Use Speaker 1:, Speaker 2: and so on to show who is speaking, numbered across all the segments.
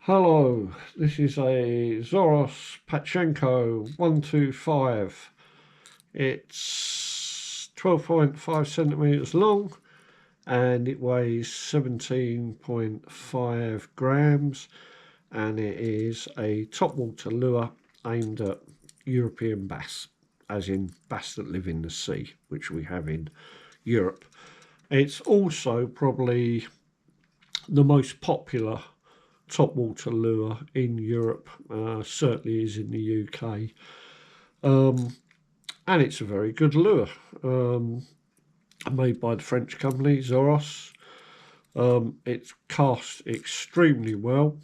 Speaker 1: Hello, this is a Xorus patchinko 125. It's 12.5 centimeters long and it weighs 17.5 grams, and it is a topwater lure aimed at European bass, as in bass that live in the sea, which we have in Europe. It's also probably the most popular topwater lure in Europe, certainly is in the UK, and it's a very good lure, made by the French company Xorus. It's cast extremely well.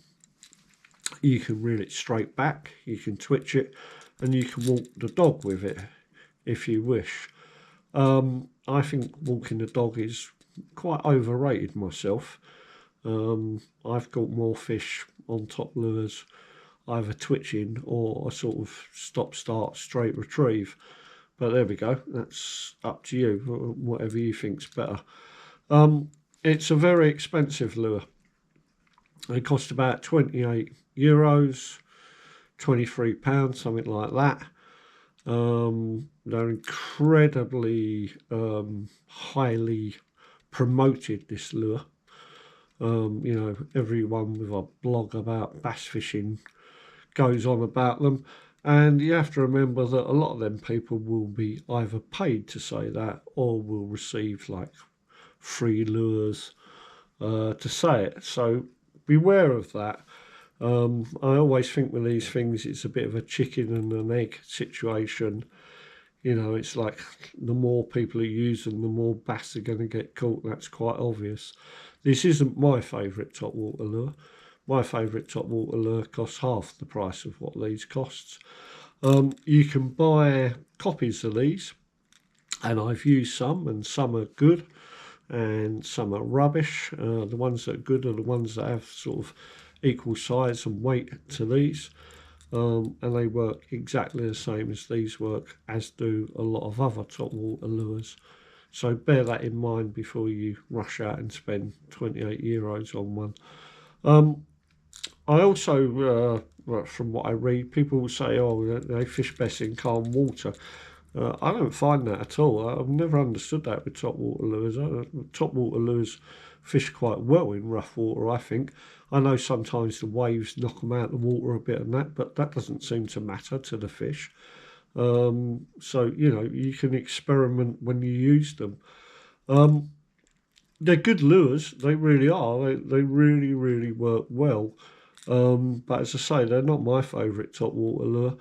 Speaker 1: You can reel it straight back, you can twitch it, and you can walk the dog with it if you wish. I think walking the dog is quite overrated myself. I've caught more fish on top lures, either twitching or a sort of stop-start straight retrieve. But there we go, that's up to you, whatever you think's better. It's a very expensive lure. They cost about €28, £23, something like that. They're incredibly highly promoted, this lure. Everyone with a blog about bass fishing goes on about them, and you have to remember that a lot of them people will be either paid to say that or will receive like free lures to say it. So beware of that. I always think with these things it's a bit of a chicken and an egg situation. It's like the more people who use them, the more bass are going to get caught. That's quite obvious. This isn't my favourite topwater lure. My favourite topwater lure costs half the price of what these costs. You can buy copies of these, and I've used some, and some are good and some are rubbish. The ones that are good are the ones that have sort of equal size and weight to these. And they work exactly the same as these work, as do a lot of other topwater lures. So bear that in mind before you rush out and spend €28 on one. I also, from what I read, people will say, oh, they fish best in calm water. I don't find that at all. I've never understood that with topwater lures. Topwater lures fish quite well in rough water, I think. I know sometimes the waves knock them out of the water a bit and that, but that doesn't seem to matter to the fish. So, you can experiment when you use them. They're good lures, they really are. They really, really work well. But as I say, they're not my favourite topwater lure,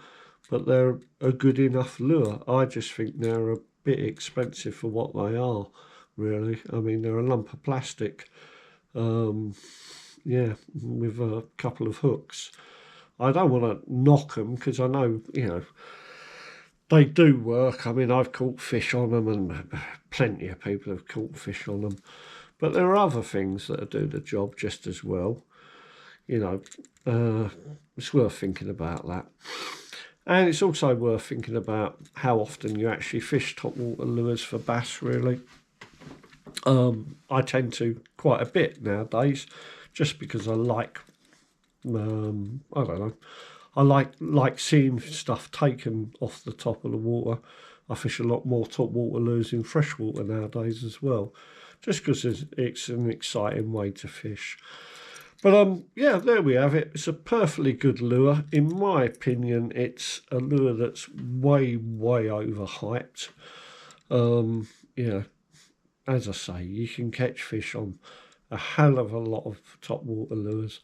Speaker 1: but they're a good enough lure. I just think they're a bit expensive for what they are, really. I mean, they're a lump of plastic, with a couple of hooks. I don't want to knock them because I know, they do work. I mean, I've caught fish on them, and plenty of people have caught fish on them. But there are other things that do the job just as well. It's worth thinking about that. And it's also worth thinking about how often you actually fish topwater lures for bass, really. I tend to quite a bit nowadays, just because I like, I don't know, I like seeing stuff taken off the top of the water. I fish a lot more topwater lures in freshwater nowadays as well, just because it's an exciting way to fish. But yeah, there we have it. It's a perfectly good lure. In my opinion, it's a lure that's way, way overhyped. As I say, you can catch fish on a hell of a lot of topwater lures,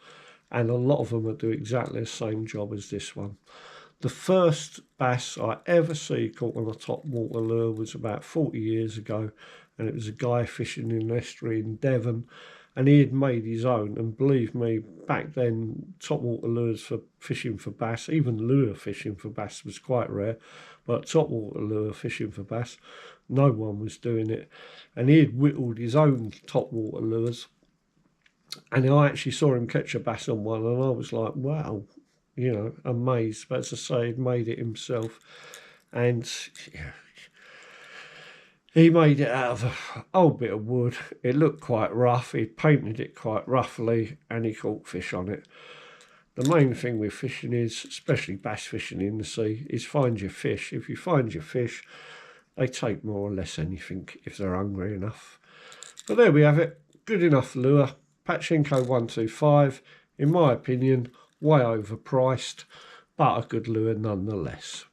Speaker 1: and a lot of them will do exactly the same job as this one. The first bass I ever see caught on a topwater lure was about 40 years ago, and it was a guy fishing in an estuary in Devon, and he had made his own. And believe me, back then, topwater lures for fishing for bass, even lure fishing for bass, was quite rare, but topwater lure fishing for bass, no one was doing it. And he had whittled his own topwater lures, and I actually saw him catch a bass on one, and I was like, wow, amazed. But as I say, he'd made it himself, and he made it out of an old bit of wood. It looked quite rough. He'd painted it quite roughly, and he caught fish on it. The main thing with fishing is, especially bass fishing in the sea, is find your fish. If you find your fish, they take more or less anything if they're hungry enough. But there we have it. Good enough lure. Patchinko 125. In my opinion, way overpriced, but a good lure nonetheless.